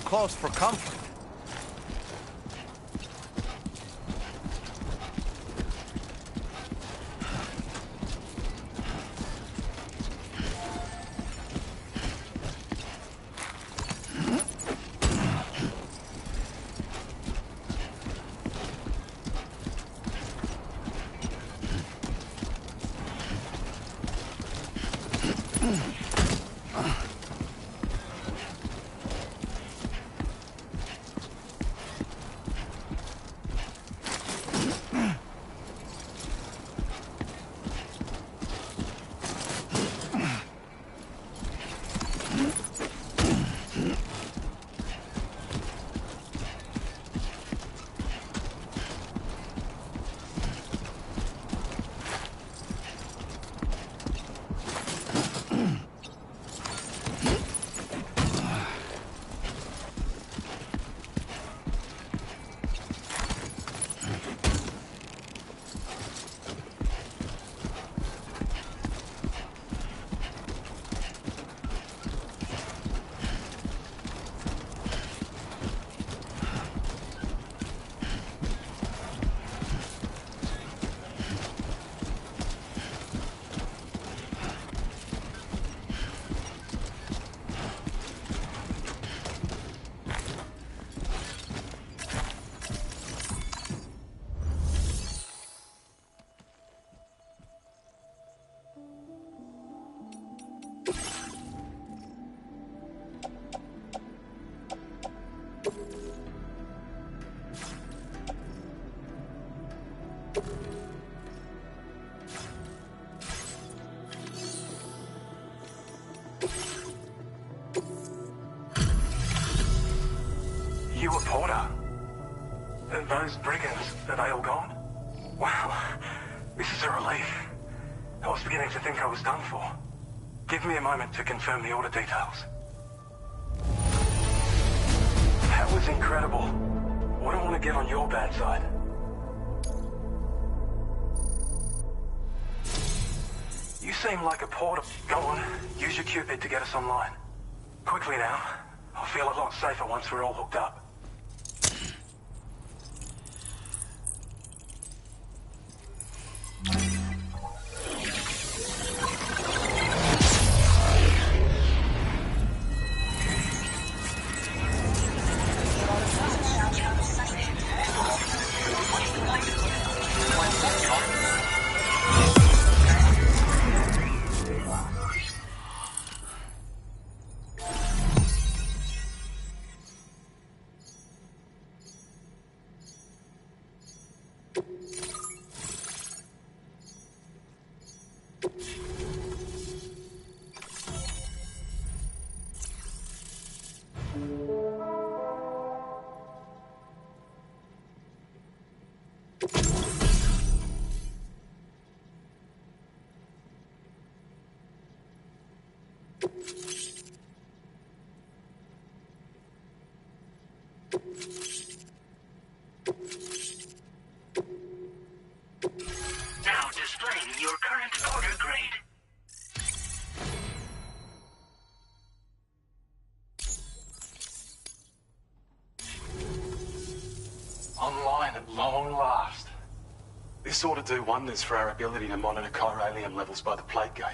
Close for comfort. You a Porter? And those brigands, are they all gone? Wow, this is a relief. I was beginning to think I was done for. Give me a moment to confirm the order details. That was incredible. Wouldn't want to get on your bad side. seem like a porter. Go on, use your Cupid to get us online. Quickly now. I'll feel a lot safer once we're all hooked up. Now displaying your current order grade. Online at long last. This ought to do wonders for our ability to monitor chiralium levels by the plate gate,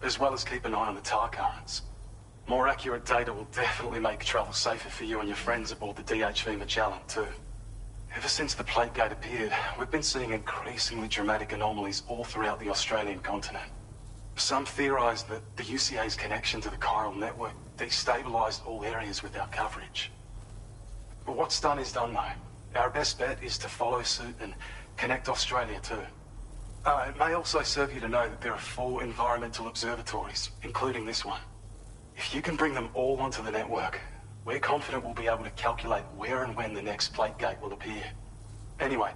as well as keep an eye on the tar currents. More accurate data will definitely make travel safer for you and your friends aboard the DHV Magellan too. Ever since the plate gate appeared, we've been seeing increasingly dramatic anomalies all throughout the Australian continent. Some theorise that the UCA's connection to the chiral network destabilised all areas with our coverage. But what's done is done though. Our best bet is to follow suit and connect Australia too. It may also serve you to know that there are 4 environmental observatories, including this one. If you can bring them all onto the network, we're confident we'll be able to calculate where and when the next plate gate will appear. Anyway,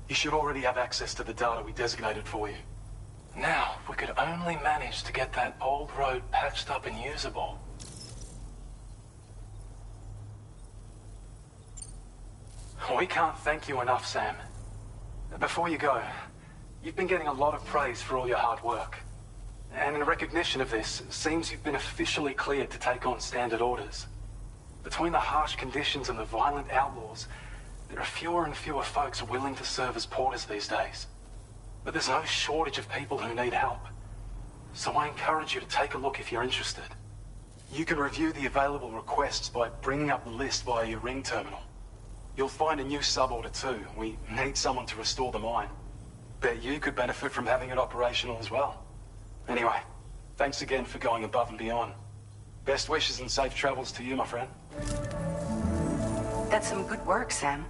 you should already have access to the data we designated for you. Now, if we could only manage to get that old road patched up and usable. We can't thank you enough, Sam. Before you go, you've been getting a lot of praise for all your hard work. And in recognition of this, it seems you've been officially cleared to take on standard orders. Between the harsh conditions and the violent outlaws, there are fewer and fewer folks willing to serve as porters these days. But there's no shortage of people who need help. So I encourage you to take a look if you're interested. You can review the available requests by bringing up the list via your ring terminal. You'll find a new sub-order too. We need someone to restore the mine. Bet you could benefit from having it operational as well. Anyway, thanks again for going above and beyond. Best wishes and safe travels to you, my friend. That's some good work, Sam.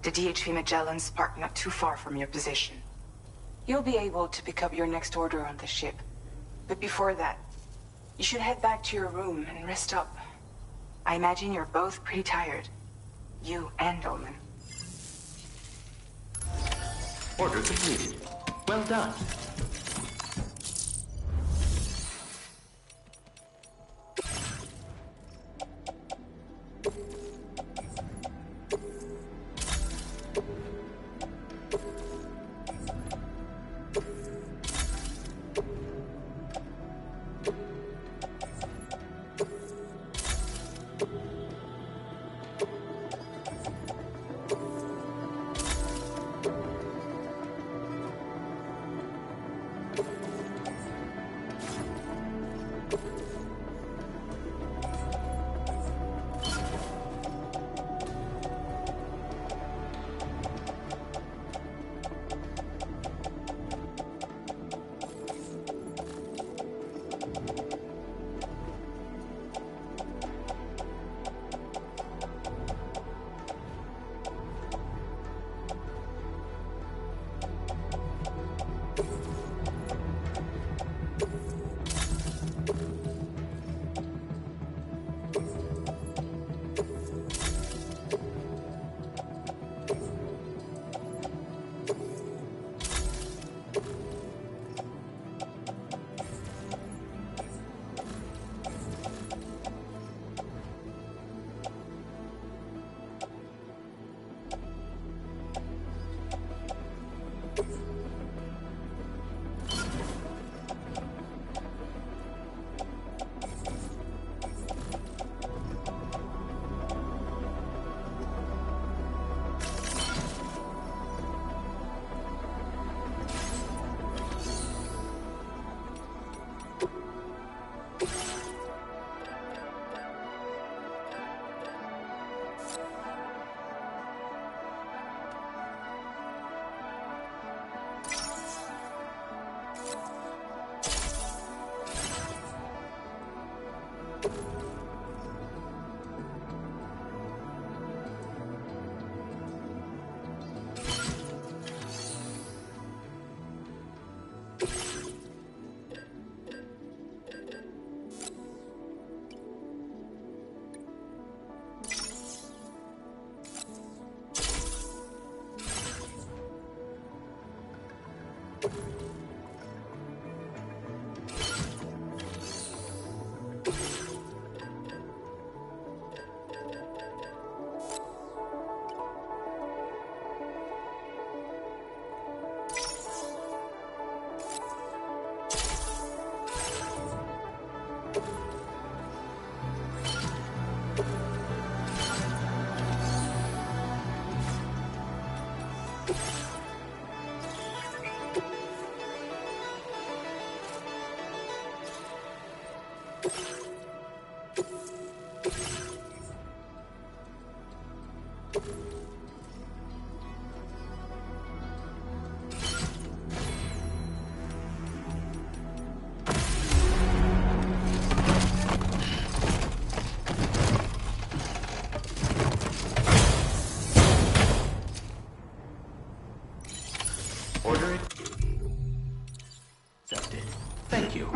The DHV Magellan's parked not too far from your position. You'll be able to pick up your next order on the ship. But before that, you should head back to your room and rest up. I imagine you're both pretty tired. You and Dolman. Order completed. Well done. Order it. Accepted. Thank you.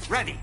Ready.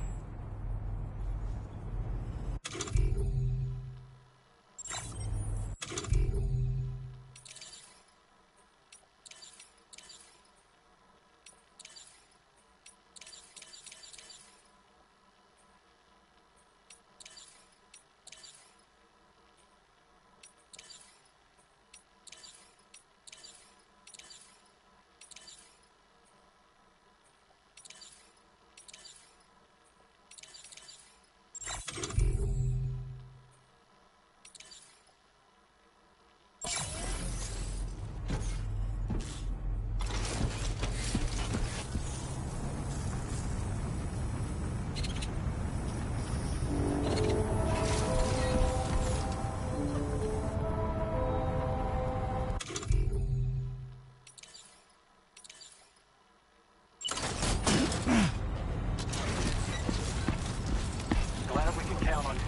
Glad we can count on you.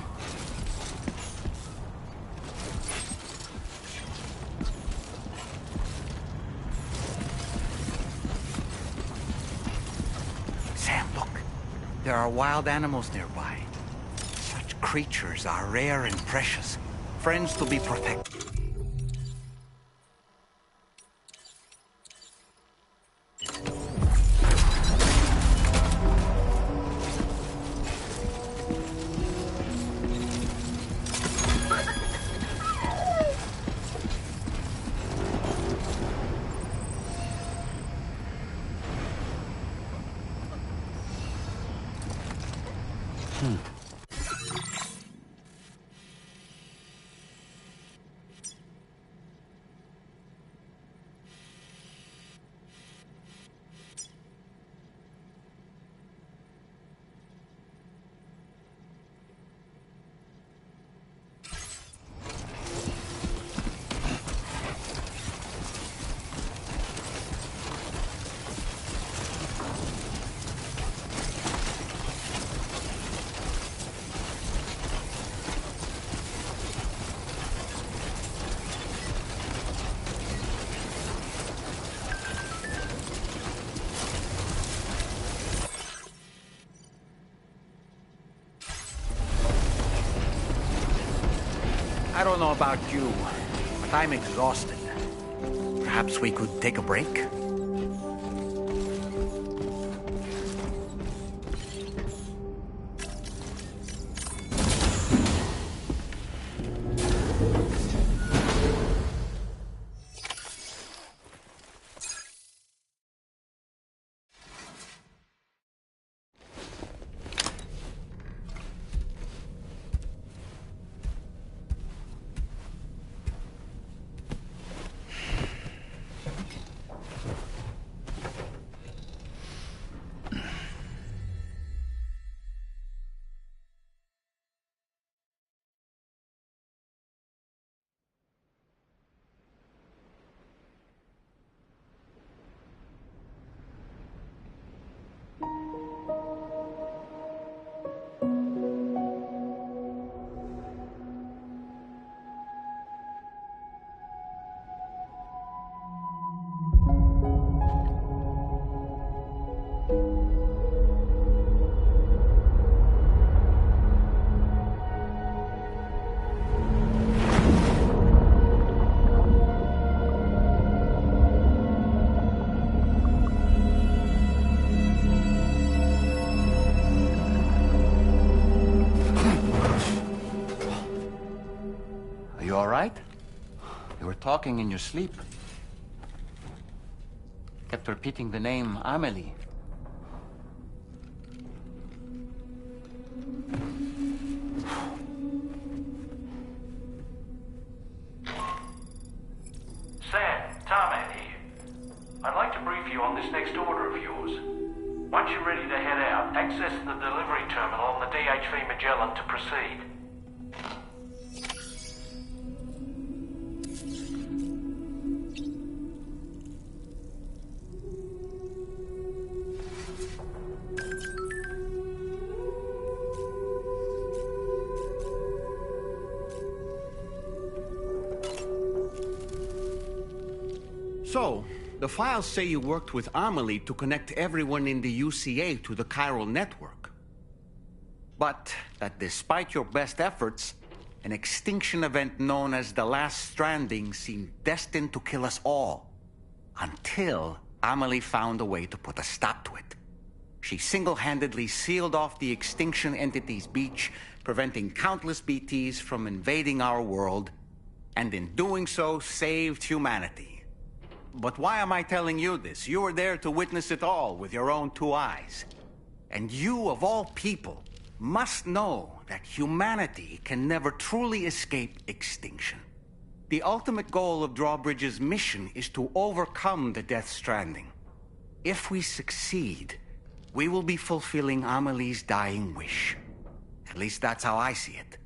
Sam, look. There are wild animals nearby. Such creatures are rare and precious. Friends to be protected. I don't know about you, but I'm exhausted. Perhaps we could take a break? You were talking in your sleep. Kept repeating the name Amelie. Sam, Tarman here. I'd like to brief you on this next order of yours. Once you're ready to head out, access the delivery terminal on the DHV Magellan to proceed. So, the files say you worked with Amelie to connect everyone in the UCA to the chiral network. But that despite your best efforts, an extinction event known as the Last Stranding seemed destined to kill us all. Until Amelie found a way to put a stop to it. She single-handedly sealed off the extinction entity's beach, preventing countless BTs from invading our world, and in doing so, saved humanity. But why am I telling you this? You were there to witness it all with your own 2 eyes. And you, of all people, must know that humanity can never truly escape extinction. The ultimate goal of Drawbridge's mission is to overcome the Death Stranding. If we succeed, we will be fulfilling Amelie's dying wish. At least that's how I see it.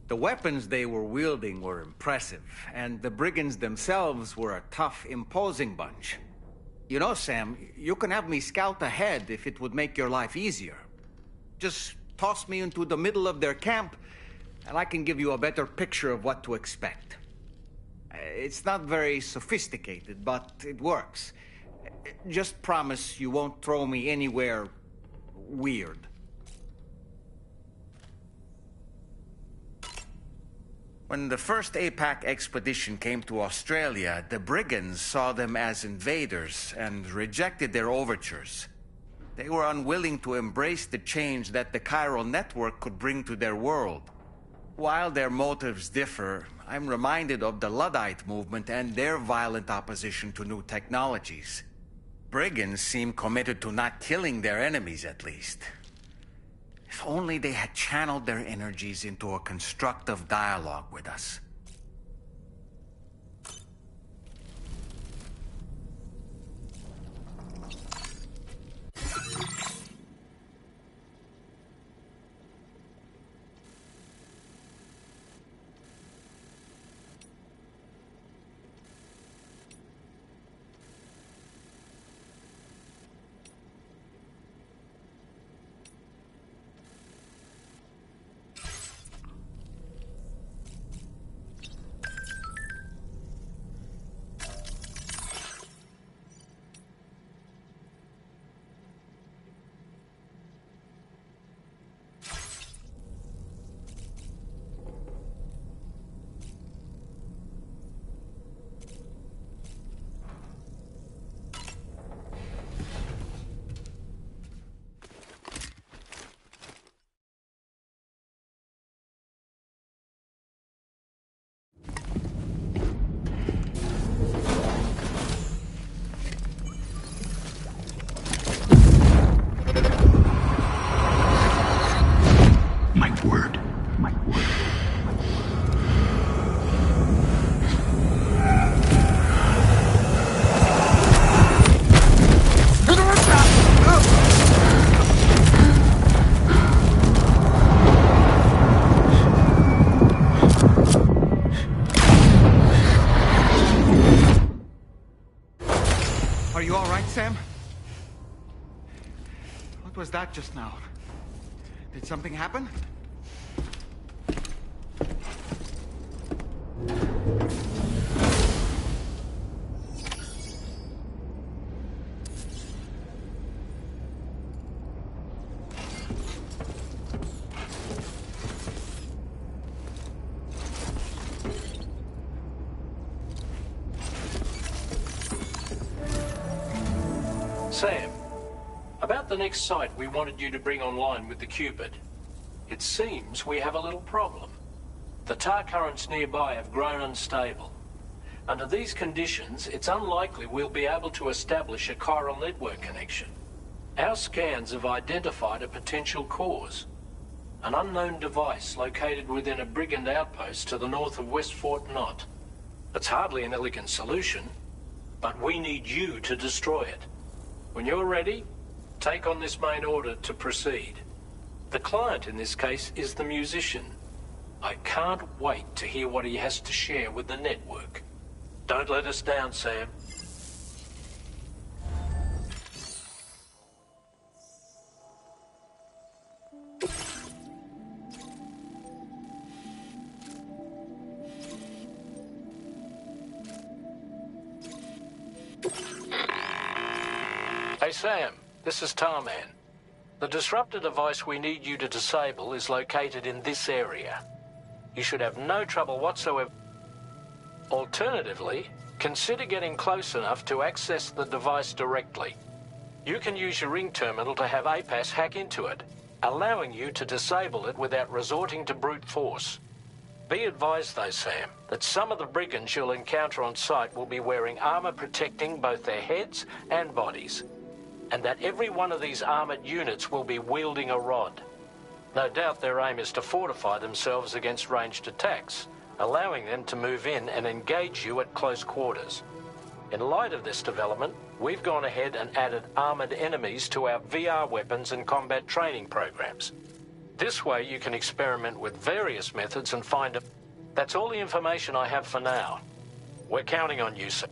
The weapons they were wielding were impressive, and the brigands themselves were a tough, imposing bunch. You know, Sam, you can have me scout ahead if it would make your life easier. Just toss me into the middle of their camp, and I can give you a better picture of what to expect. It's not very sophisticated, but it works. Just promise you won't throw me anywhere weird. When the first APAC expedition came to Australia, the brigands saw them as invaders and rejected their overtures. They were unwilling to embrace the change that the chiral network could bring to their world. While their motives differ, I'm reminded of the Luddite movement and their violent opposition to new technologies. Brigands seem committed to not killing their enemies, at least. If only they had channeled their energies into a constructive dialogue with us. Are you all right, Sam? What was that just now? Did something happen? Sam, about the next site we wanted you to bring online with the Cupid. It seems we have a little problem. The tar currents nearby have grown unstable. Under these conditions, it's unlikely we'll be able to establish a chiral network connection. Our scans have identified a potential cause. An unknown device located within a brigand outpost to the north of West Fort Knott. It's hardly an elegant solution, but we need you to destroy it. When you're ready, take on this main order to proceed. The client in this case is the musician. I can't wait to hear what he has to share with the network. Don't let us down, Sam. Hey Sam, this is Tarman. The disruptor device we need you to disable is located in this area. You should have no trouble whatsoever. Alternatively, consider getting close enough to access the device directly. You can use your ring terminal to have APAS hack into it, allowing you to disable it without resorting to brute force. Be advised though, Sam, that some of the brigands you'll encounter on site will be wearing armor protecting both their heads and bodies, and that every one of these armored units will be wielding a rod. No doubt their aim is to fortify themselves against ranged attacks, allowing them to move in and engage you at close quarters. In light of this development, we've gone ahead and added armored enemies to our VR weapons and combat training programs. This way you can experiment with various methods and find a... That's all the information I have for now. We're counting on you, sir.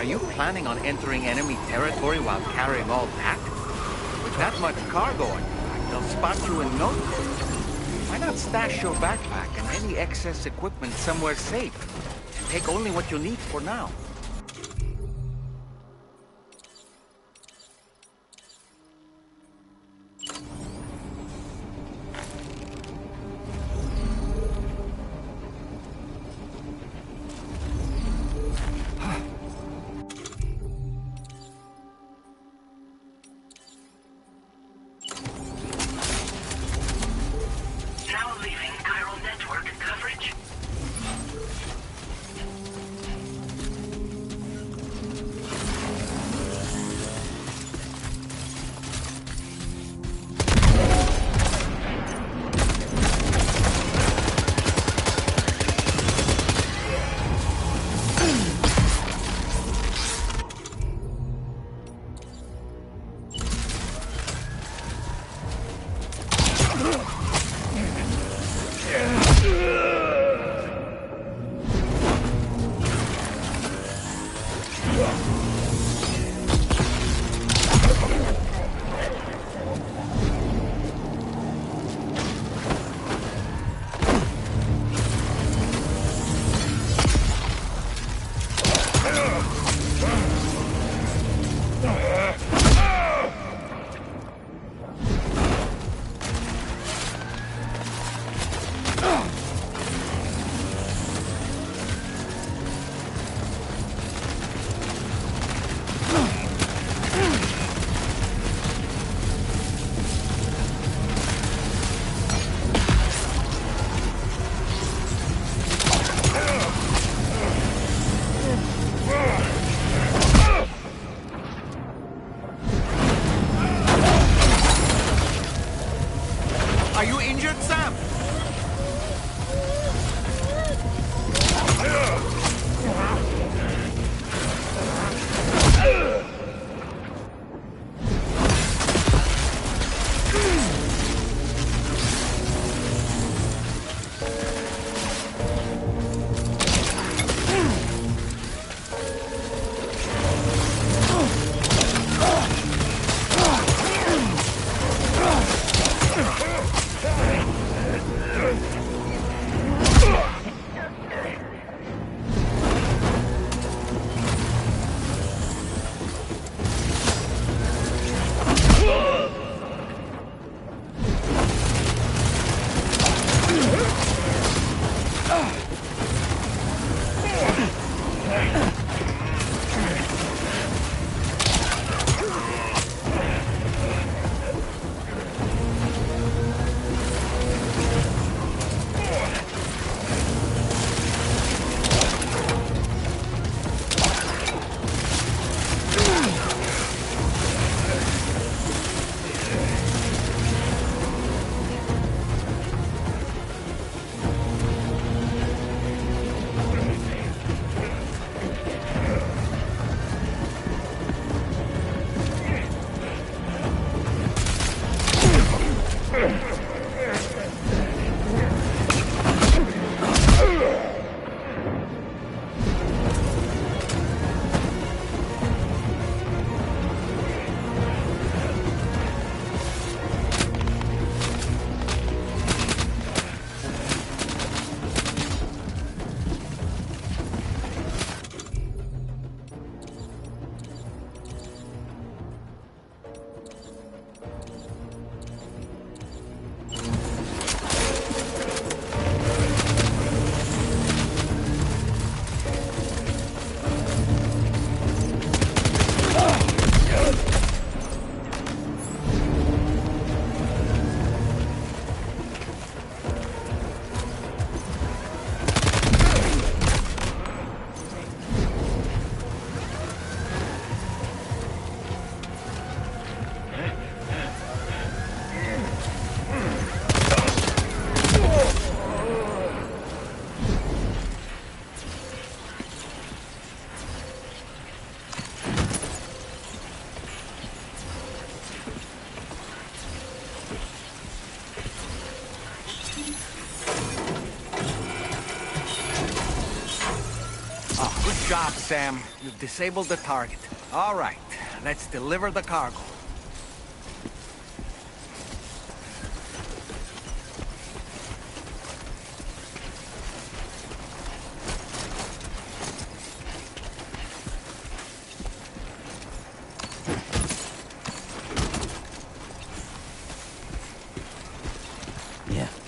Are you planning on entering enemy territory while carrying all that? With that much cargo, they'll spot you in no time. Why not stash your backpack and any excess equipment somewhere safe? And take only what you need for now. Now leaving chiral network coverage. Are you injured, Sam? Good job, Sam. You've disabled the target. All right, let's deliver the cargo.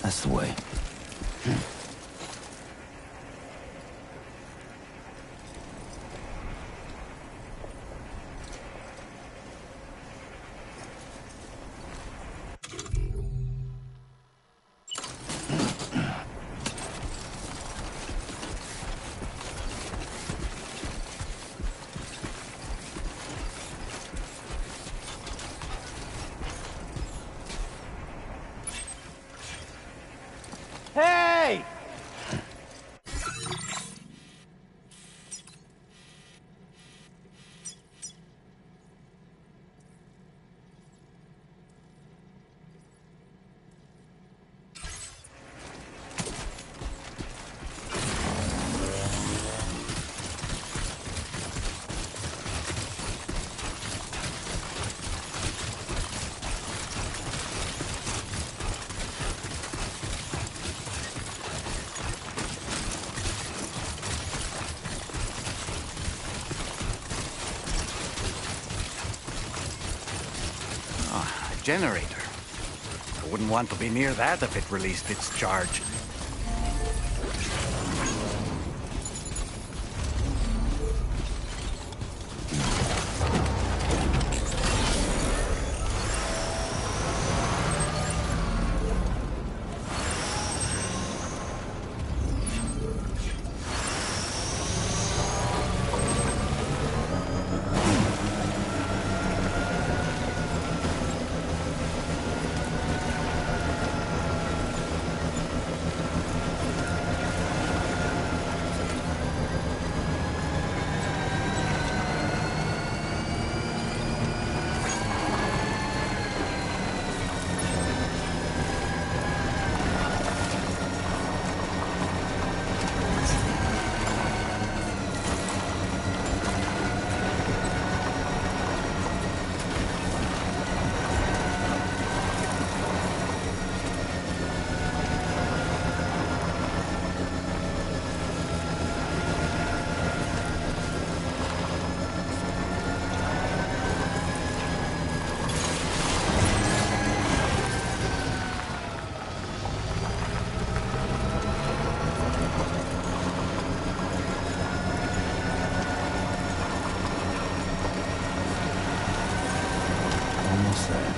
That's the way. Hey! Generator. I wouldn't want to be near that if it released its charge. Almost there.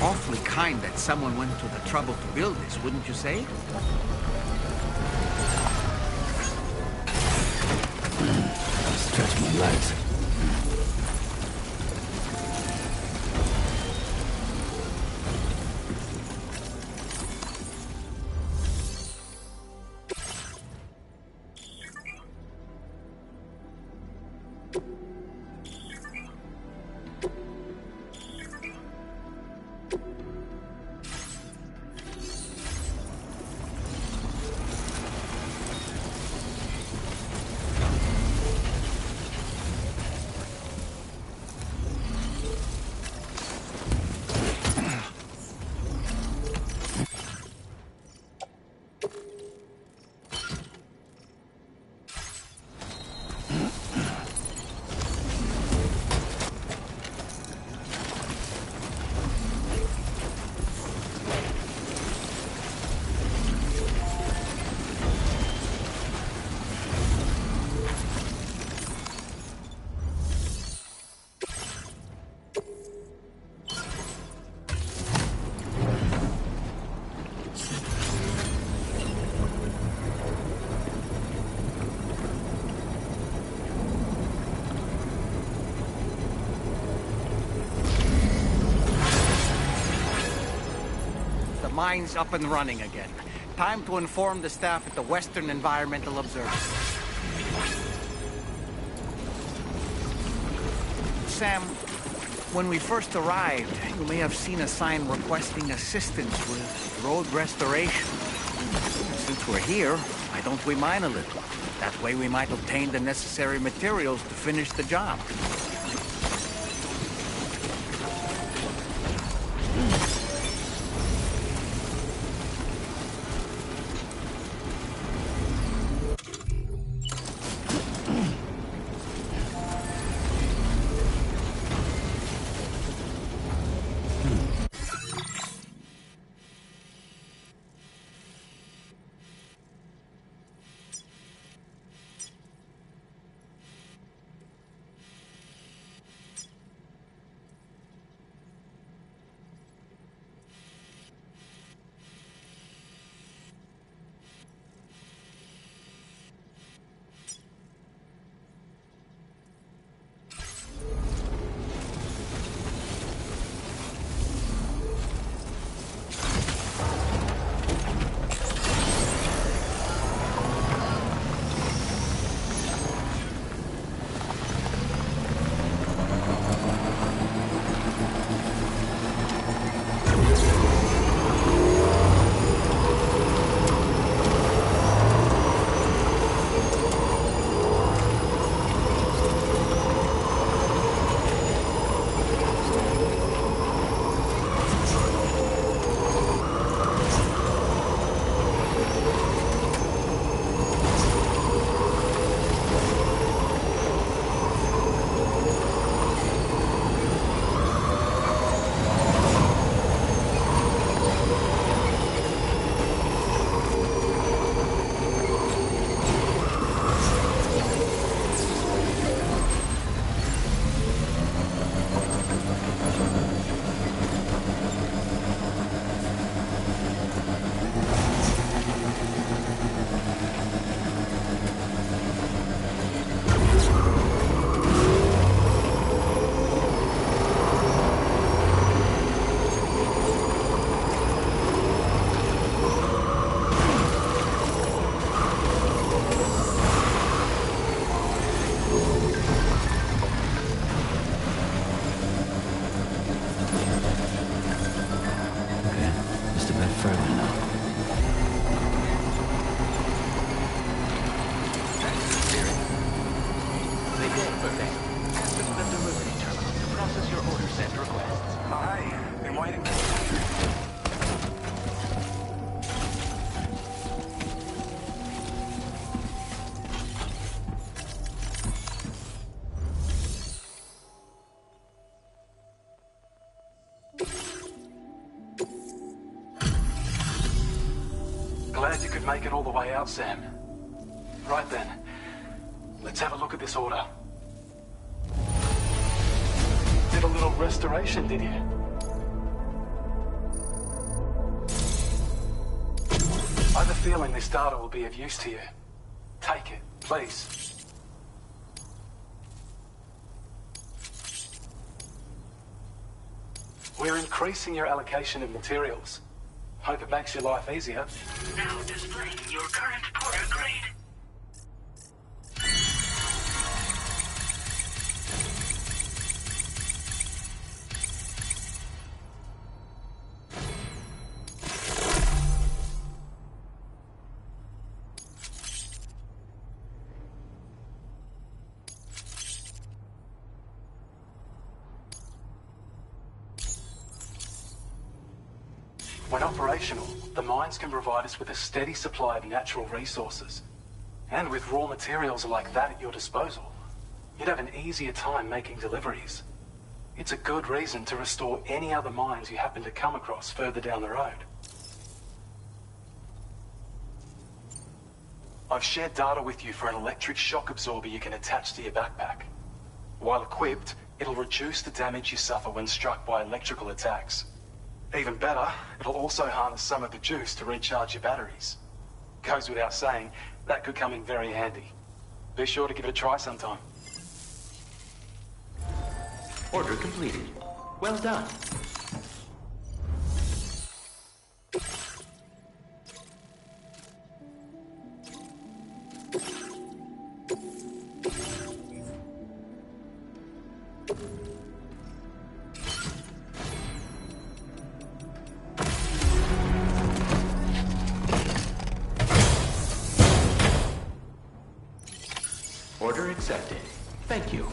Awfully kind that someone went to the trouble to build this, wouldn't you say? Stretch my legs. Mine's up and running again. Time to inform the staff at the Western Environmental Observatory. Sam, when we first arrived, you may have seen a sign requesting assistance with road restoration. Since we're here, why don't we mine a little? That way we might obtain the necessary materials to finish the job. Glad you could make it all the way out, Sam. Right then, let's have a look at this order. Did a little restoration, did you? I have a feeling this data will be of use to you. Take it, please. We're increasing your allocation of materials. Hope it makes your life easier. Now displaying your current porter grade. When operational, the mines can provide us with a steady supply of natural resources. And with raw materials like that at your disposal, you'd have an easier time making deliveries. It's a good reason to restore any other mines you happen to come across further down the road. I've shared data with you for an electric shock absorber you can attach to your backpack. While equipped, it'll reduce the damage you suffer when struck by electrical attacks. Even better, it'll also harness some of the juice to recharge your batteries. Goes without saying, that could come in very handy. Be sure to give it a try sometime. Order completed. Well done. Order accepted. Thank you.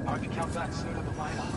Hope you come back sooner than later.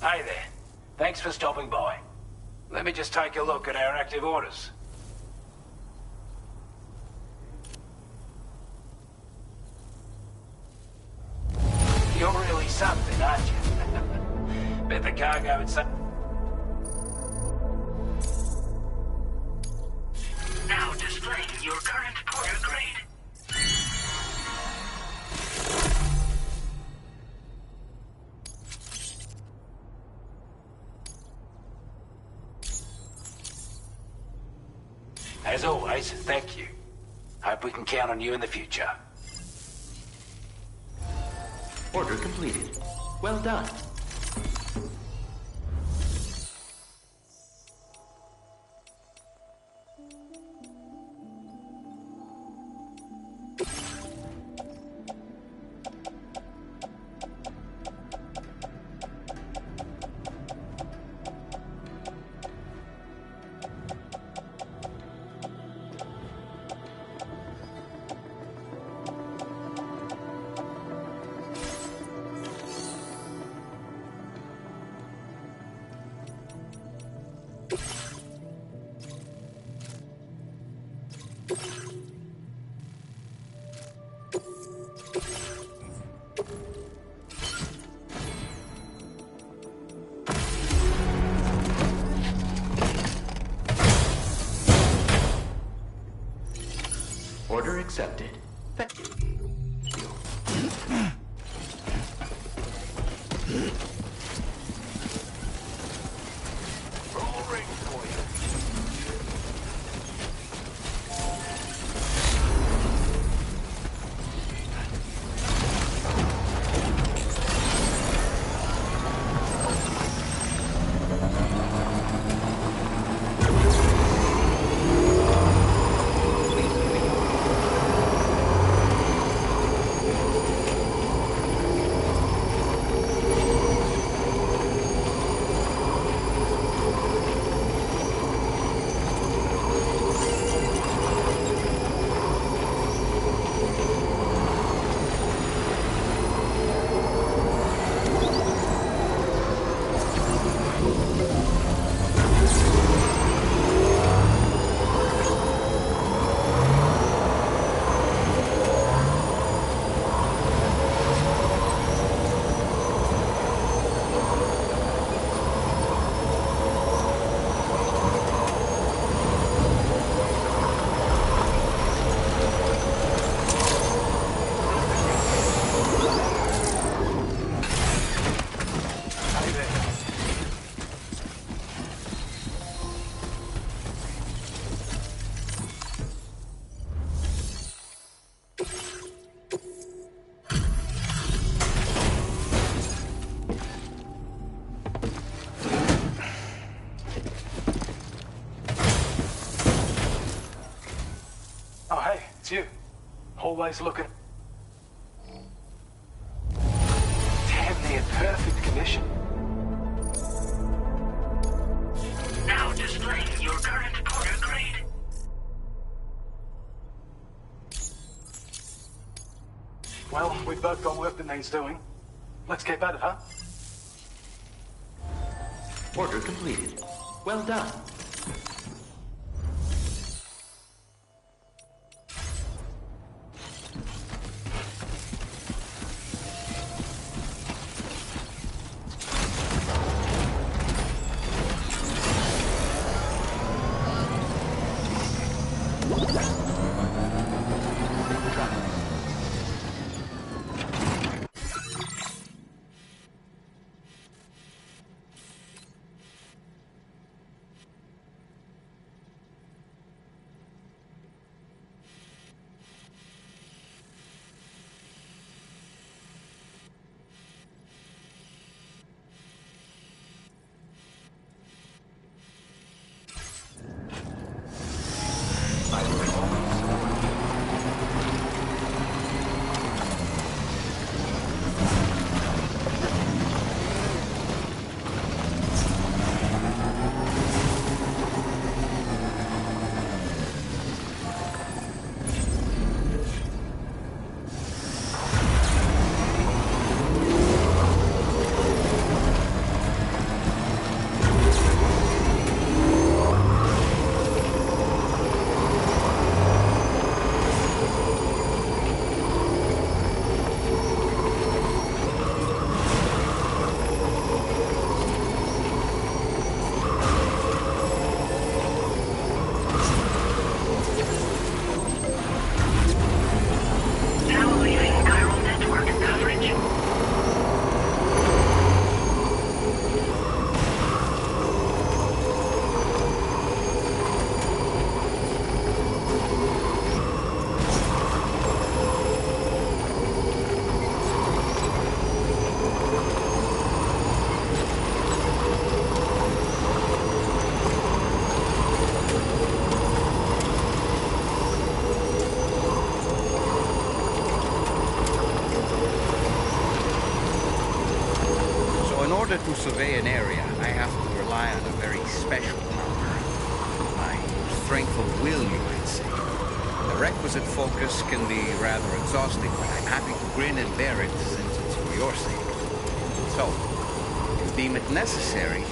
Hey there. Thanks for stopping by. Let me just take a look at our active orders. You're really something, aren't you? Bet the cargo would say... Now displaying your current porter grade. As always, thank you. Hope we can count on you in the future. Order completed. Well done. Order accepted. Thank you. Roll ring for you. Oh, hey, it's you. Always looking. Damn near perfect condition. Now displaying your current order grade. Well, we've both got work that needs doing. Let's get at it, huh? Order completed. Well done. In order to survey an area, I have to rely on a very special power. My strength of will, you might say. The requisite focus can be rather exhausting, but I'm happy to grin and bear it since it's for your sake. So, if deem it necessary,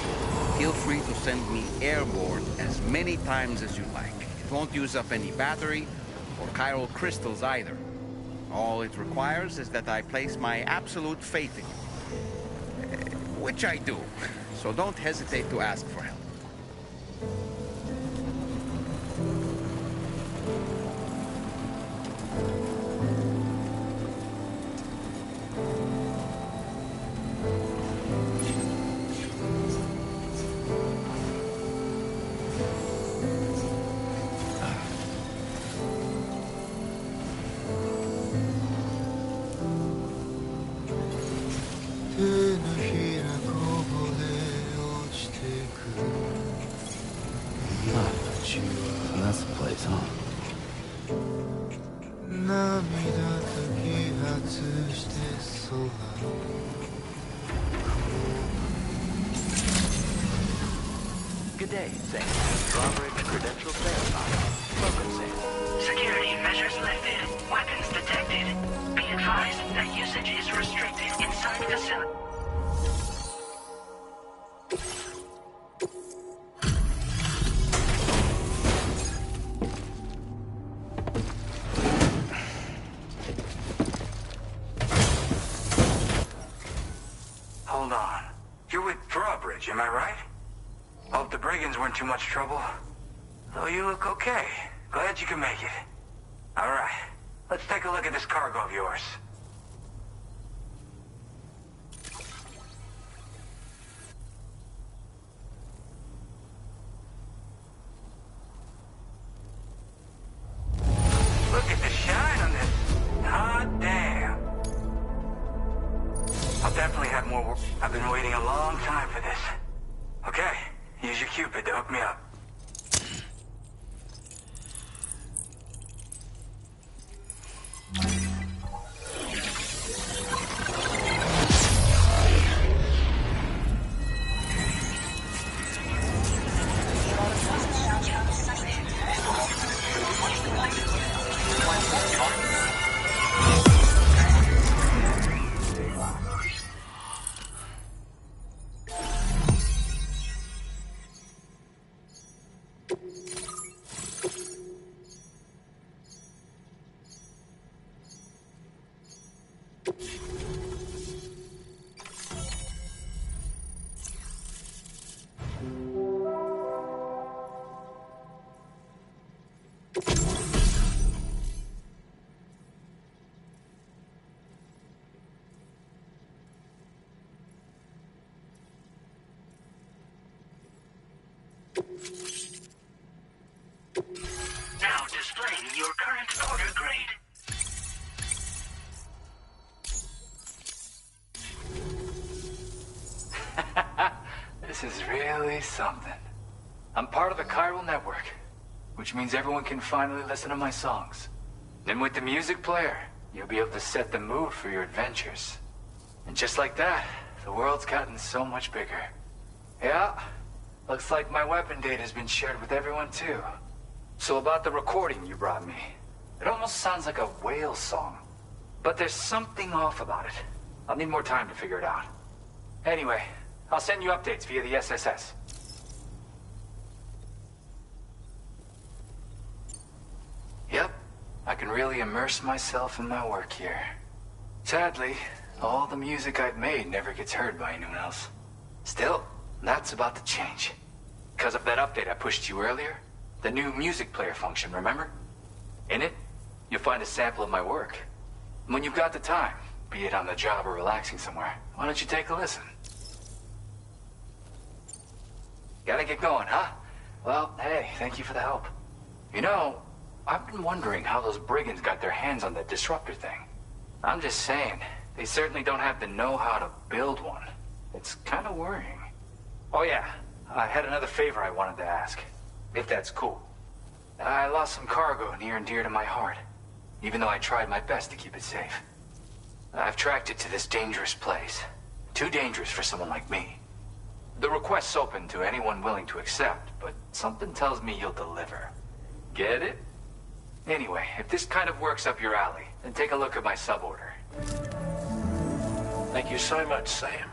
feel free to send me airborne as many times as you like. It won't use up any battery or chiral crystals either. All it requires is that I place my absolute faith in you. Which I do, so don't hesitate to ask for help. That's the place, huh? Good day, Sam. Drawbridge credentials verified. Welcome, Sam. Security measures lifted. Weapons detected. Be advised that usage is restricted inside facility. Hold on. You're with Drawbridge, am I right? Hope the brigands weren't too much trouble. Though you look okay. Glad you can make it. All right. Let's take a look at this cargo of yours. Look at the shine on this. Hot damn. I'll definitely have more work. I've been waiting a long time for this. Okay, use your Cupid to hook me up. Now displaying your current order grade. This is really something. I'm part of the chiral network, which means everyone can finally listen to my songs. Then with the music player, you'll be able to set the mood for your adventures. And just like that, the world's gotten so much bigger. Yeah, looks like my weapon data has been shared with everyone too. So about the recording you brought me, it almost sounds like a whale song. But there's something off about it. I'll need more time to figure it out. Anyway, I'll send you updates via the SSS. Yep, I can really immerse myself in my work here. Sadly, all the music I've made never gets heard by anyone else. Still, that's about to change. Because of that update I pushed you earlier, the new music player function, remember? In it, you'll find a sample of my work. When you've got the time, be it on the job or relaxing somewhere, why don't you take a listen? Gotta get going, huh? Well, hey, thank you for the help. You know, I've been wondering how those brigands got their hands on that disruptor thing. I'm just saying, they certainly don't have the know-how to build one. It's kind of worrying. Oh yeah, I had another favor I wanted to ask, if that's cool. I lost some cargo near and dear to my heart, even though I tried my best to keep it safe. I've tracked it to this dangerous place. Too dangerous for someone like me. The request's open to anyone willing to accept, but something tells me you'll deliver. Get it? Anyway, if this kind of works up your alley, then take a look at my suborder. Thank you so much, Sam.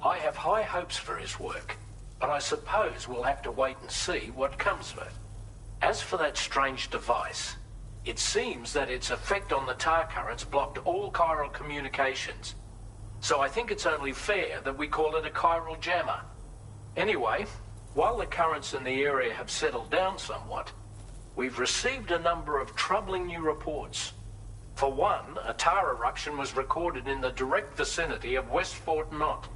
I have high hopes for his work, but I suppose we'll have to wait and see what comes of it. As for that strange device, it seems that its effect on the tar currents blocked all chiral communications. So I think it's only fair that we call it a chiral jammer. Anyway, while the currents in the area have settled down somewhat, we've received a number of troubling new reports. For one, a tar eruption was recorded in the direct vicinity of West Fort Knot.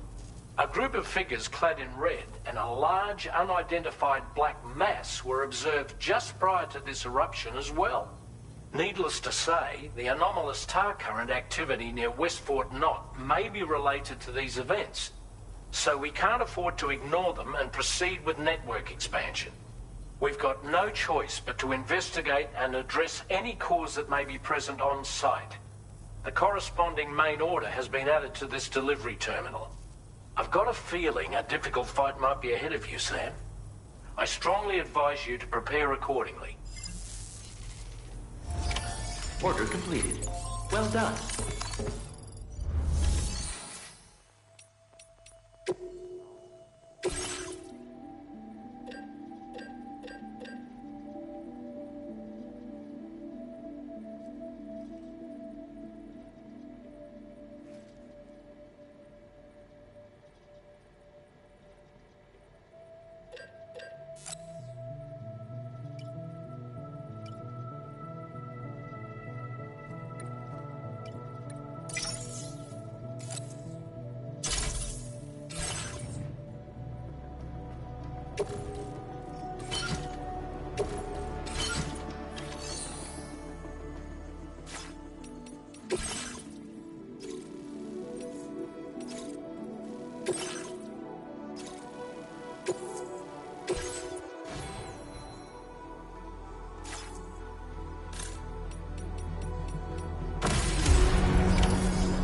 A group of figures clad in red and a large unidentified black mass were observed just prior to this eruption as well. Needless to say, the anomalous tar current activity near West Fort Knot may be related to these events, so we can't afford to ignore them and proceed with network expansion. We've got no choice but to investigate and address any cause that may be present on site. The corresponding main order has been added to this delivery terminal. I've got a feeling a difficult fight might be ahead of you, Sam. I strongly advise you to prepare accordingly. Order completed. Well done.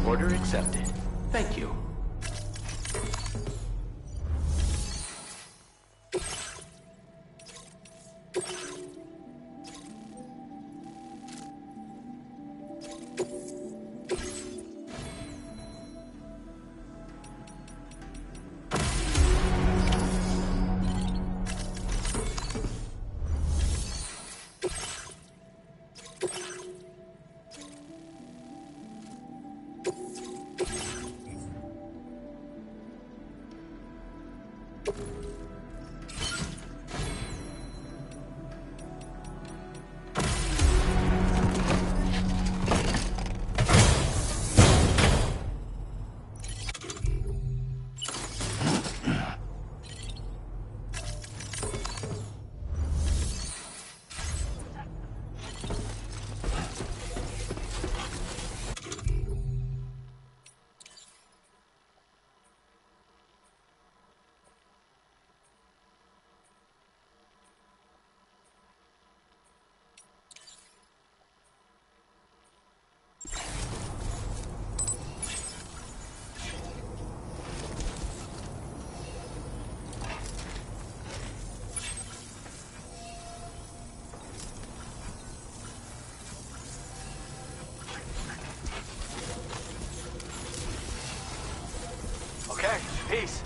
Order accepted. Thank you. Okay, peace.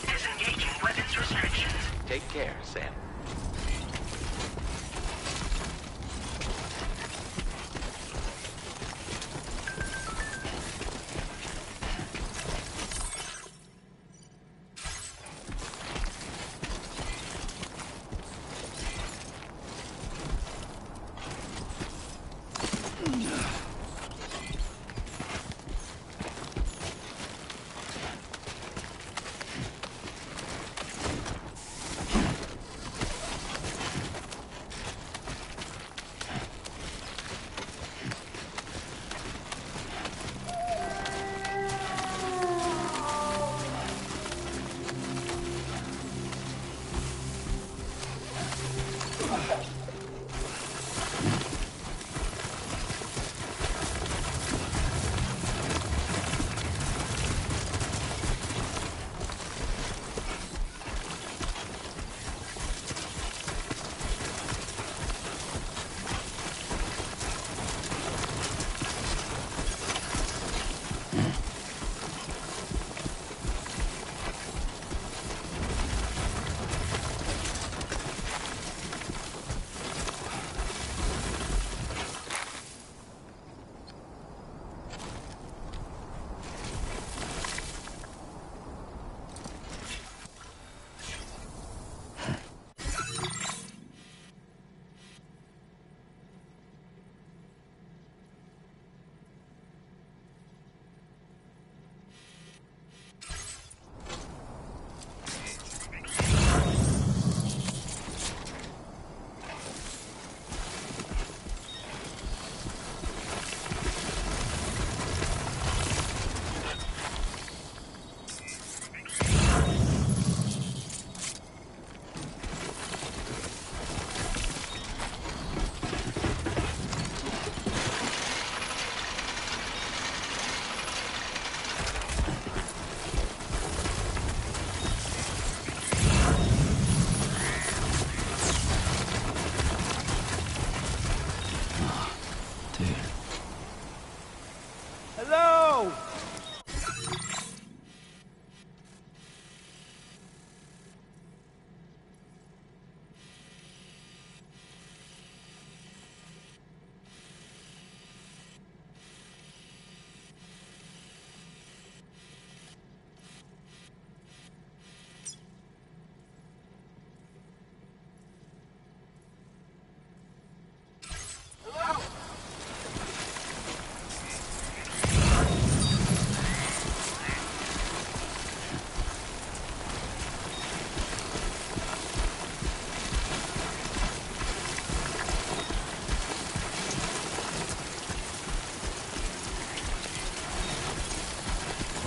Disengaging weapons restrictions. Take care, Sam.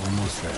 Almost there.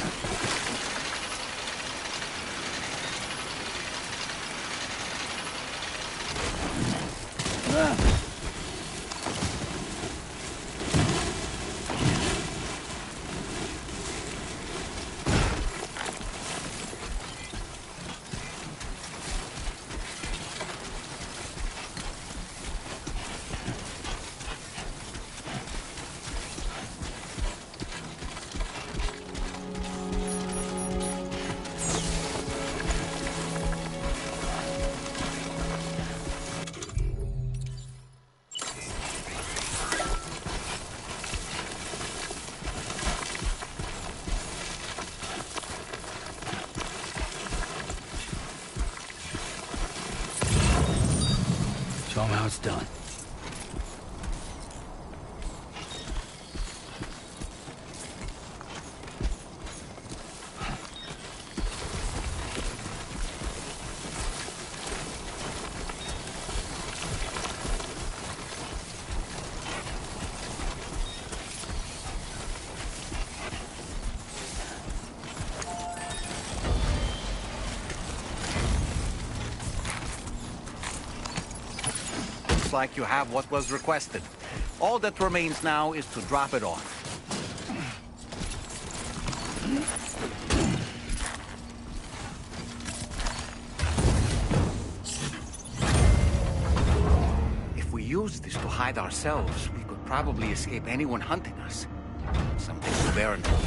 Show 'em how it's done. Like you have what was requested. All that remains now is to drop it off. If we use this to hide ourselves, we could probably escape anyone hunting us. Something to bear in mind.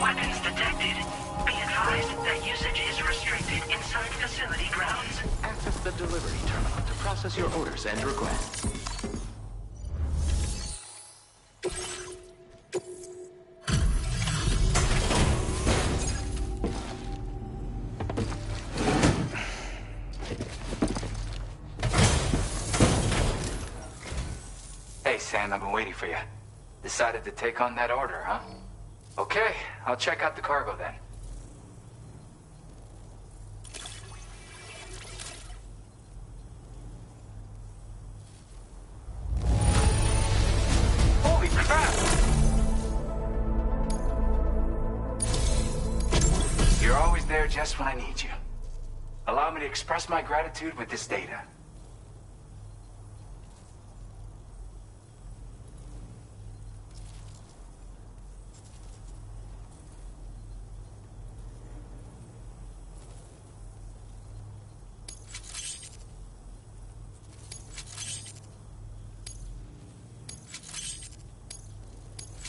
Weapons detected. Be advised that usage is restricted inside facility grounds. Access the delivery terminal to process your orders and requests. Sam. I've been waiting for you. Decided to take on that order, huh? Okay, I'll check out the cargo then. Holy crap! You're always there just when I need you. Allow me to express my gratitude with this data.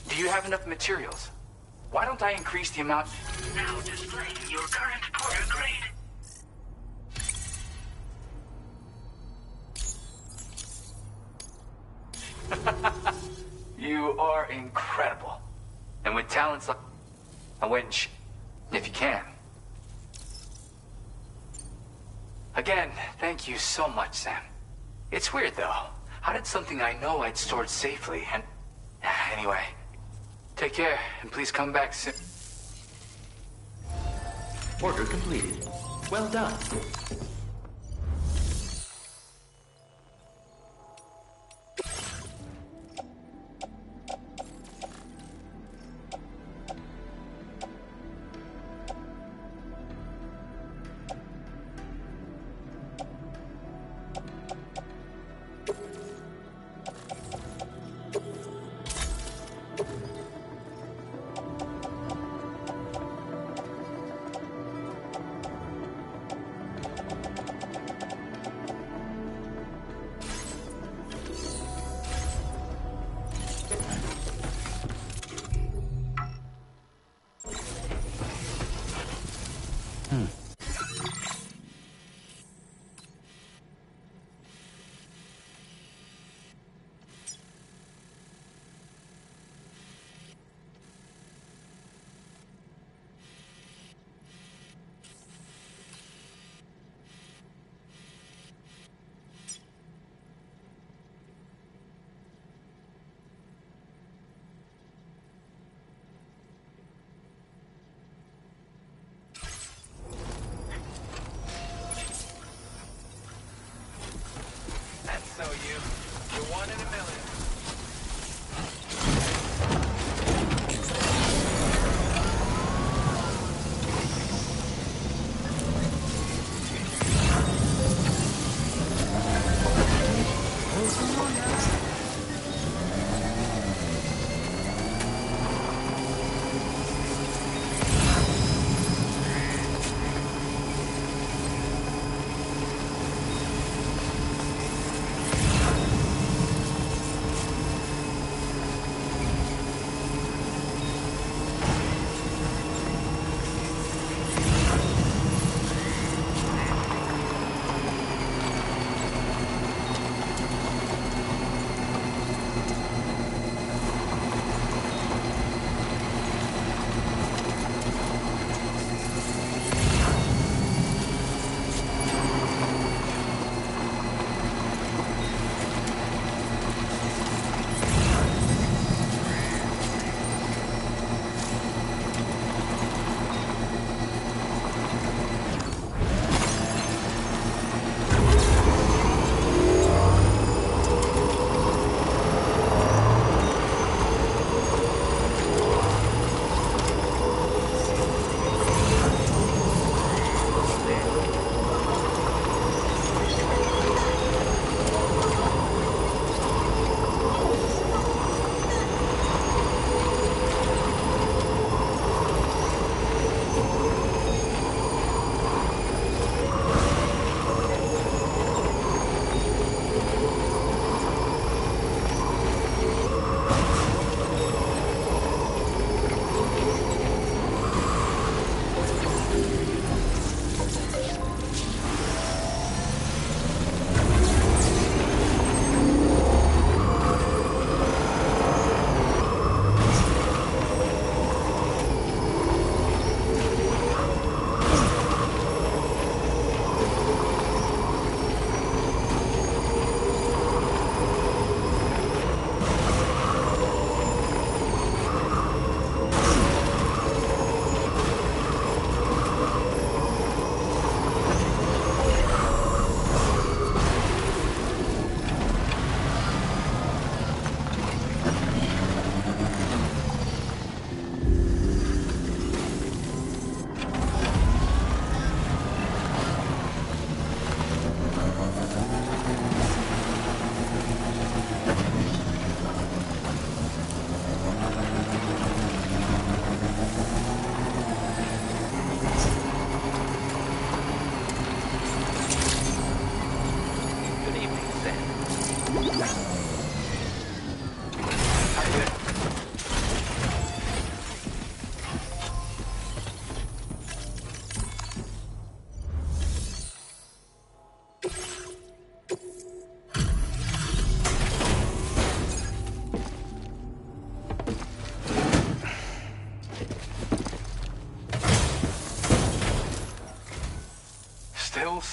Do you have enough materials? Why don't I increase the amount? Now displaying your current porter grade. You are incredible. And with talents like... Which, if you can. Again, thank you so much, Sam. It's weird, though. How did something I know I'd stored safely and... Anyway, take care, and please come back soon. Order completed. Well done.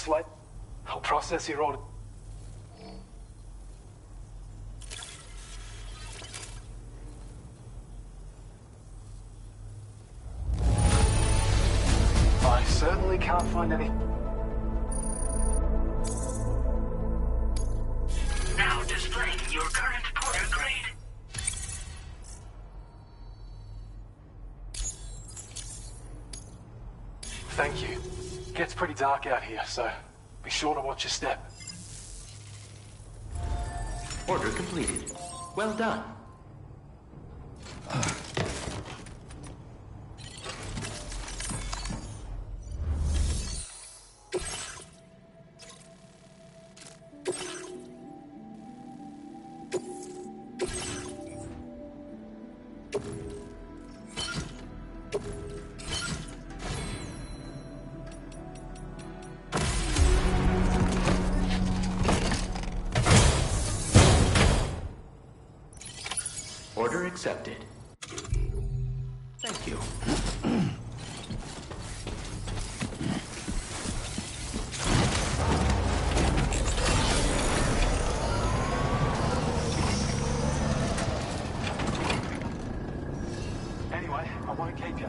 slight... I'll process your order. I certainly can't find any... Now displaying your current porter grade. Thank you. It gets pretty dark out here, so be sure to watch your step. Order completed. Well done. Order accepted. Thank you. Anyway, I won't keep you.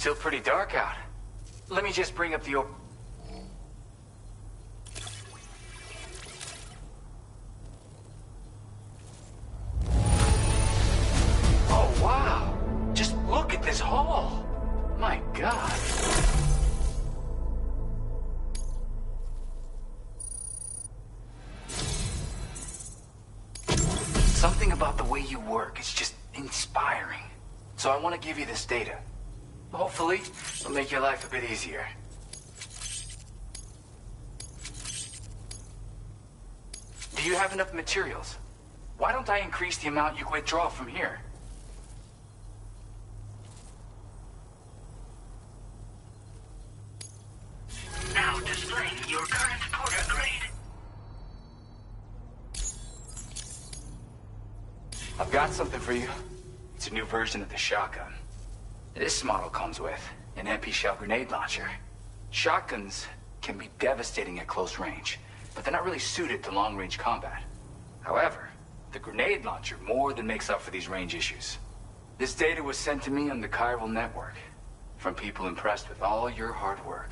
Still pretty dark out. Let me just bring up the Oh, wow! Just look at this hall! My God. Something about the way you work is just inspiring. So I want to give you this data. Hopefully, it'll make your life a bit easier. Do you have enough materials? Why don't I increase the amount you withdraw from here? Now displaying your current porter grade. I've got something for you. It's a new version of the shotgun. This model comes with an MP shell grenade launcher. Shotguns can be devastating at close range, but they're not really suited to long-range combat. However, the grenade launcher more than makes up for these range issues. This data was sent to me on the chiral network from people impressed with all your hard work.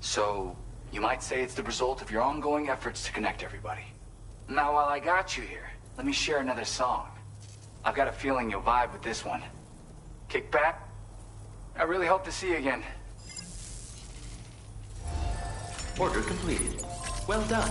So, you might say it's the result of your ongoing efforts to connect everybody. Now, while I got you here, let me share another song. I've got a feeling you'll vibe with this one. Kick back. I really hope to see you again. Order completed. Well done.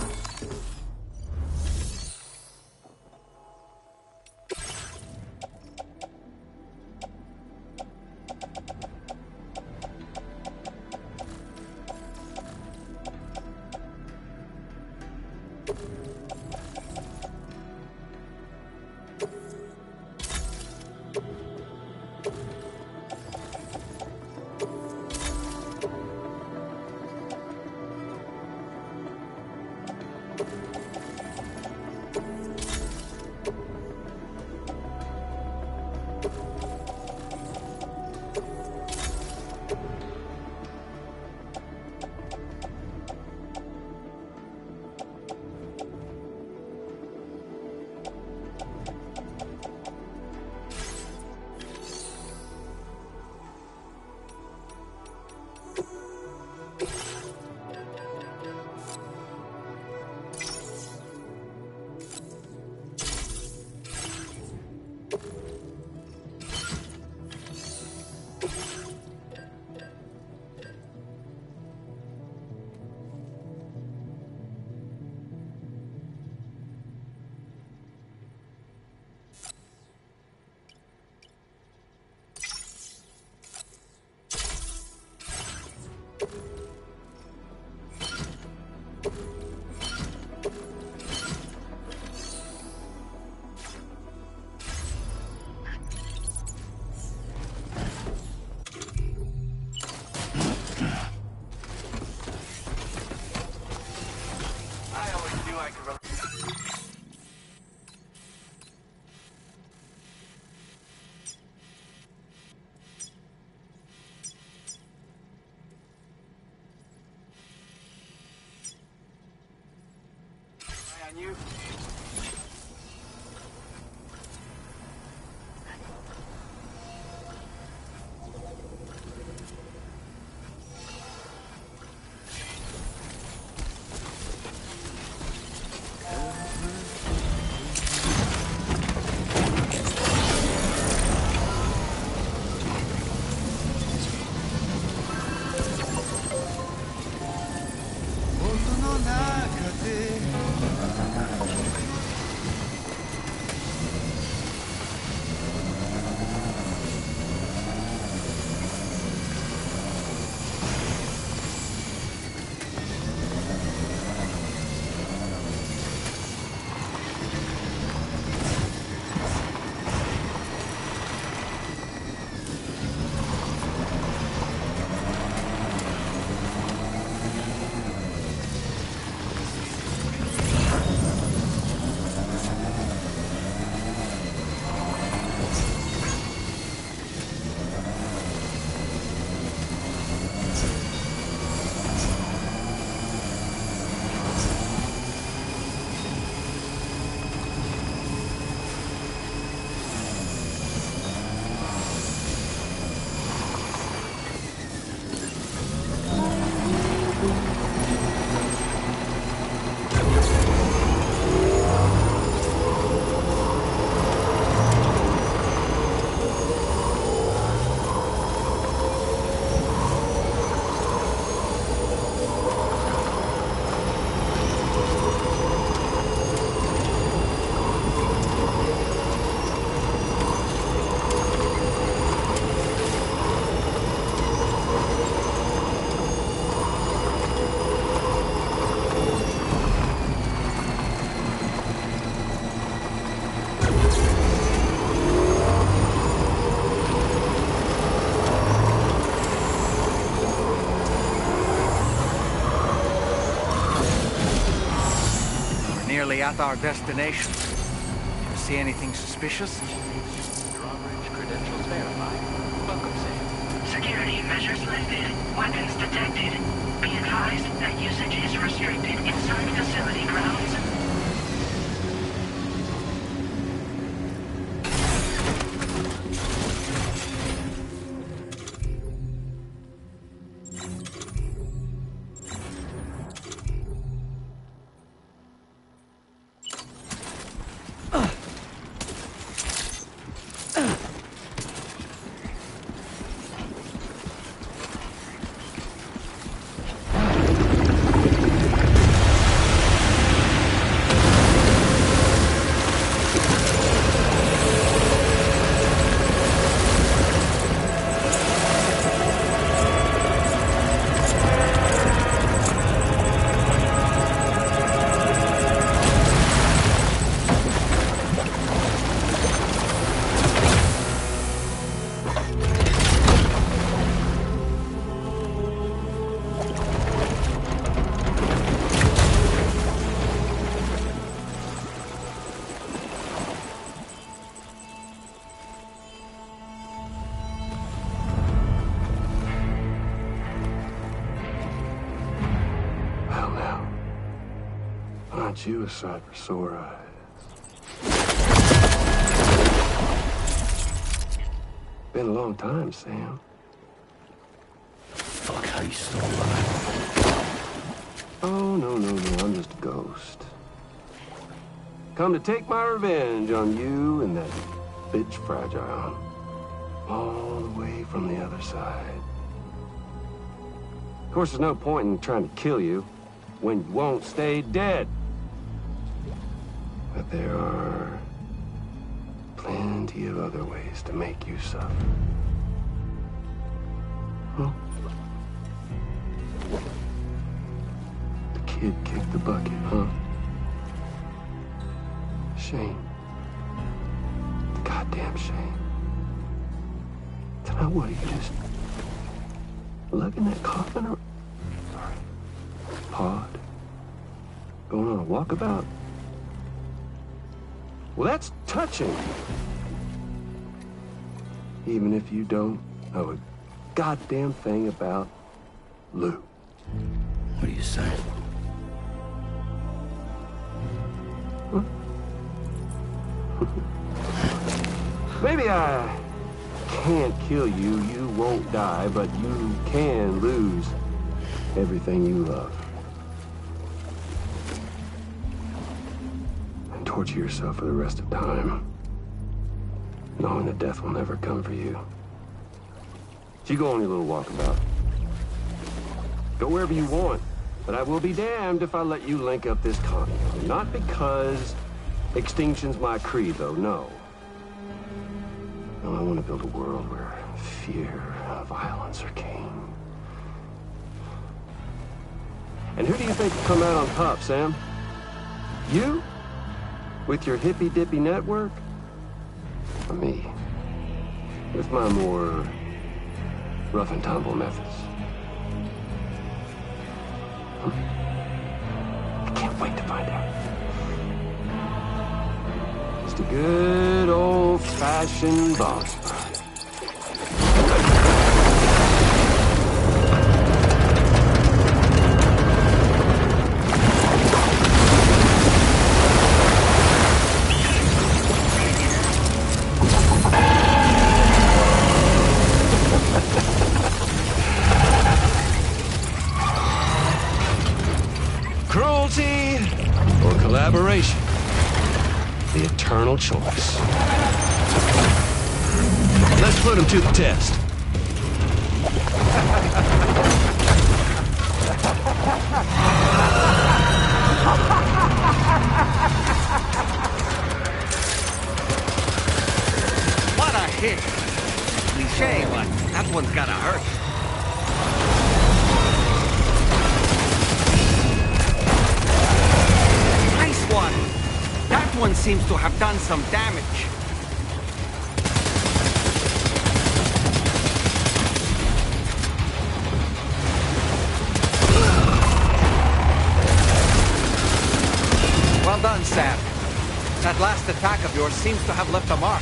On you. finally at our destination. You see anything suspicious? Drawbridge credentials verified. Welcome, Sam. Security measures lifted. Weapons detected. Be advised that usage is restricted inside facility grounds. Aren't you a sight for sore eyes? Been a long time, Sam. Fuck, how you still alive? Oh, no, I'm just a ghost. Come to take my revenge on you and that bitch Fragile. All the way from the other side. Of course, there's no point in trying to kill you when you won't stay dead. But there are plenty of other ways to make you suffer. Huh? The kid kicked the bucket, huh? Shame. Goddamn shame. Then what, are you just lugging that coffin or... Sorry. Pod? Going on a walkabout? Well, that's touching. Even if you don't know a goddamn thing about Lou. What are you saying? Huh? Maybe I can't kill you, you won't die, but you can lose everything you love. And torture yourself for the rest of time, knowing that death will never come for you. So you go on your little walkabout. Go wherever you want, but I will be damned if I let you link up this continent. Not because extinction's my creed, though, no. No, I want to build a world where fear and violence are king. And who do you think will come out on top, Sam? You? With your hippy-dippy network? Or me? With my more rough-and-tumble methods? Huh? I can't wait to find out. Just a good old-fashioned boss fight. Cruelty or collaboration? The eternal choice. Let's put him to the test. What a hit! Cliché, but that one's gotta hurt. Nice one! That one seems to have done some damage. Well done, last attack of yours seems to have left a mark.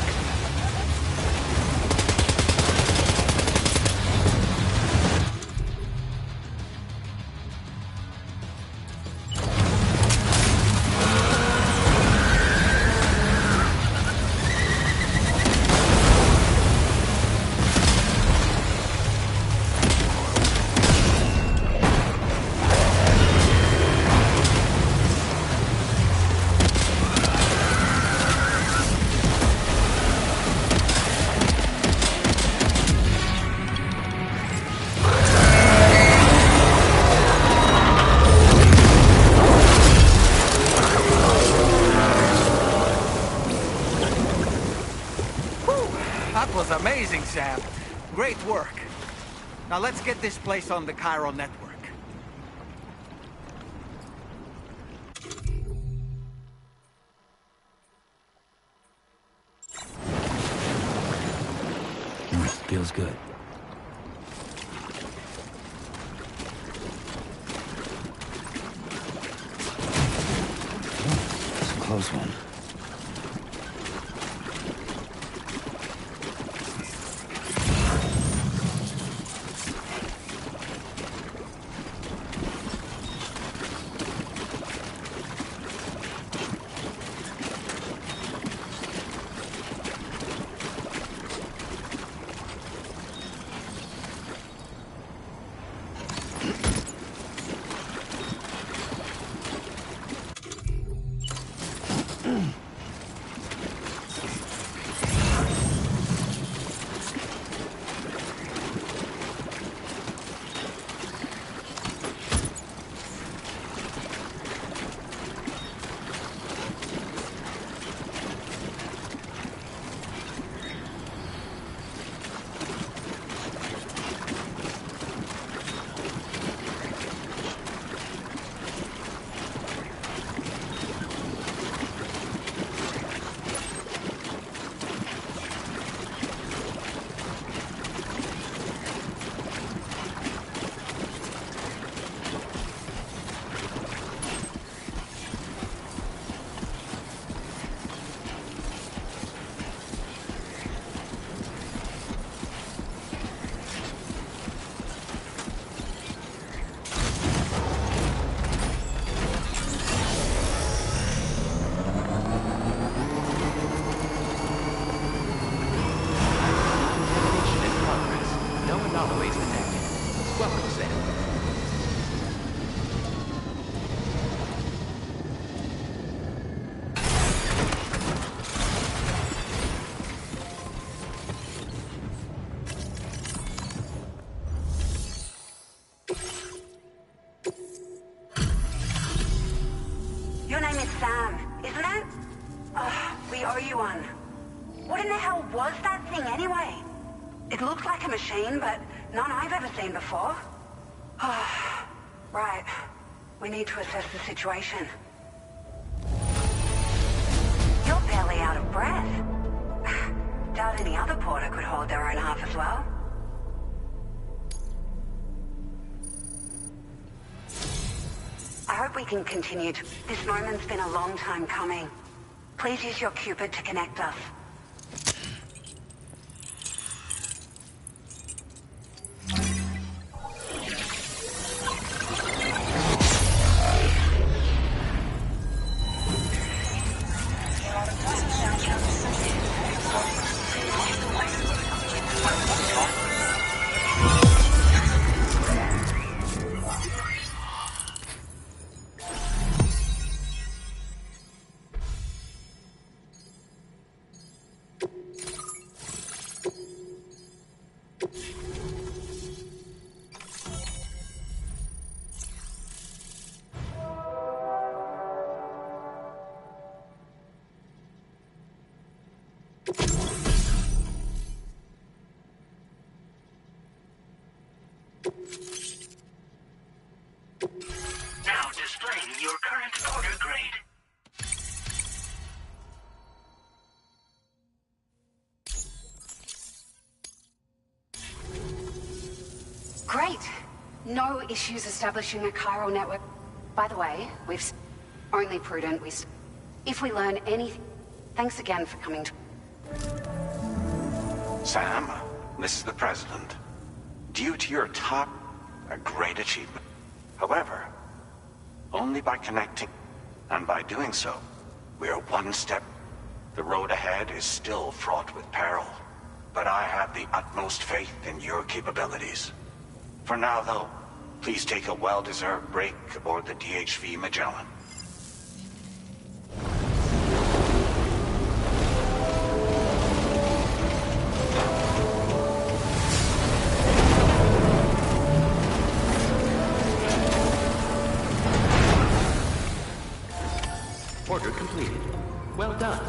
Amazing, Sam. Great work. Now let's get this place on the chiral network. Feels good. It's a close one. Your name is Sam, isn't it? Oh, we owe you one. What in the hell was that thing anyway? It looked like a machine, but none I've ever seen before. Oh, right. We need to assess the situation. You're barely out of breath. Doubt any other porter could hold their own half as well. I hope we can continue to... This moment's been a long time coming. Please use your Cupid to connect us. Now displaying your current order grade. Great. No issues establishing a chiral network. By the way, we've... Only prudent, if we learn anything... Thanks again for coming to... Sam, this is the President. Due to your top, a great achievement. However, only by connecting, and by doing so, we are one step. The road ahead is still fraught with peril, but I have the utmost faith in your capabilities. For now, though, please take a well-deserved break aboard the DHV Magellan. Order completed. Well done.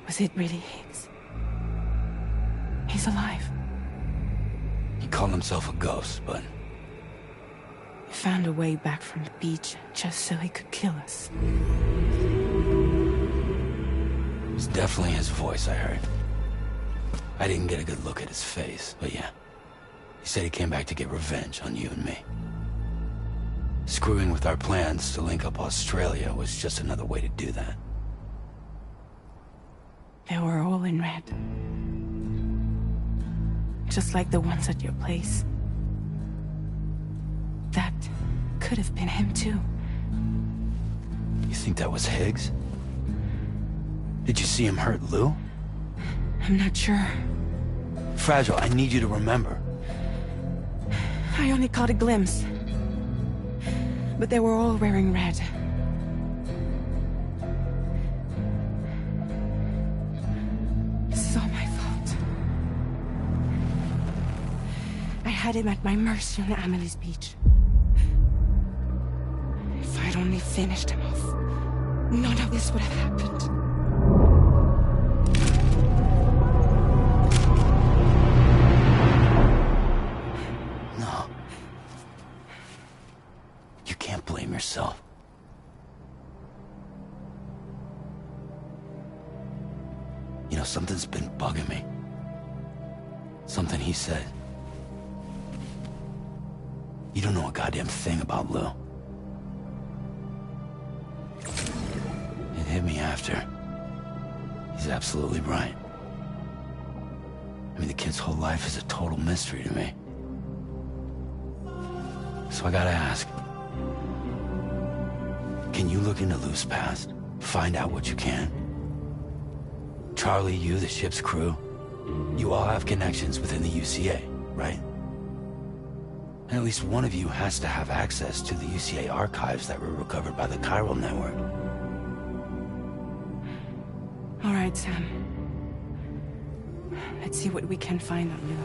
Was it really Higgs? He's alive. He called himself a ghost, but... He found a way back from the beach just so he could kill us. It was definitely his voice I heard. I didn't get a good look at his face, but yeah. He said he came back to get revenge on you and me. Screwing with our plans to link up Australia was just another way to do that. They were all in red. Just like the ones at your place. That could have been him too. You think that was Higgs? Did you see him hurt Lou? I'm not sure. Fragile, I need you to remember. I only caught a glimpse. But they were all wearing red. This is all my fault. I had him at my mercy on Amelie's beach. If I'd only finished him off, none of this would have happened. No. You can't blame yourself. You know, something's been bugging me. Something he said. You don't know a goddamn thing about Lou. It hit me after. He's absolutely right. I mean, the kid's whole life is a total mystery to me. So I gotta ask. Can you look into Lou's past? Find out what you can? Charlie, you, the ship's crew, you all have connections within the UCA, right? And at least one of you has to have access to the UCA archives that were recovered by the chiral network. All right, Sam. Let's see what we can find on Lou.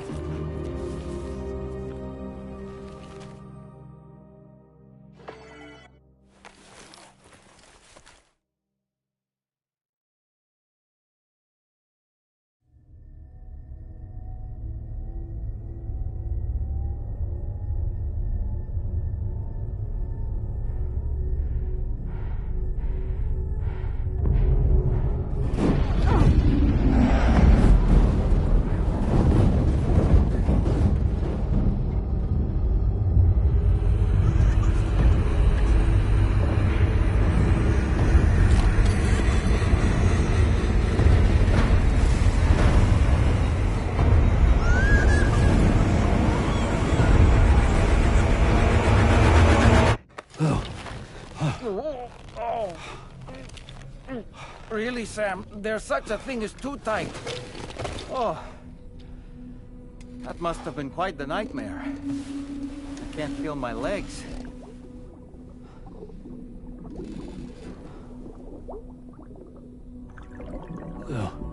really, Sam. There's such a thing as too tight. Oh. That must have been quite the nightmare. I can't feel my legs. Ugh.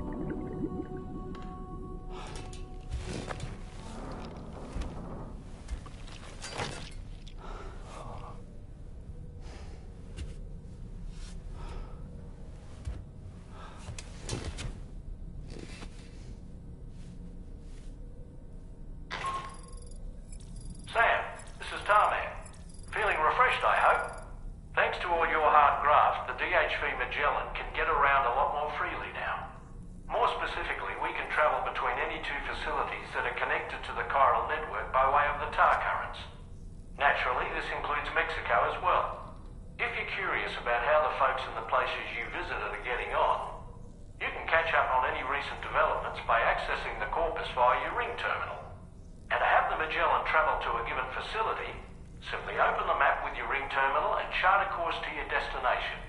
Sam, this is Tarman. Feeling refreshed, I hope? Thanks to all your hard graft, the DHV Magellan can get around a lot more freely now. More specifically, we can travel between any two facilities that are connected to the chiral network by way of the tar currents. Naturally, this includes Mexico as well. If you're curious about how the folks in the places you visited are getting on, you can catch up on any recent developments by accessing the corpus via your ring terminal. And to have the Magellan travel to a given facility, simply open the map with your ring terminal and chart a course to your destination.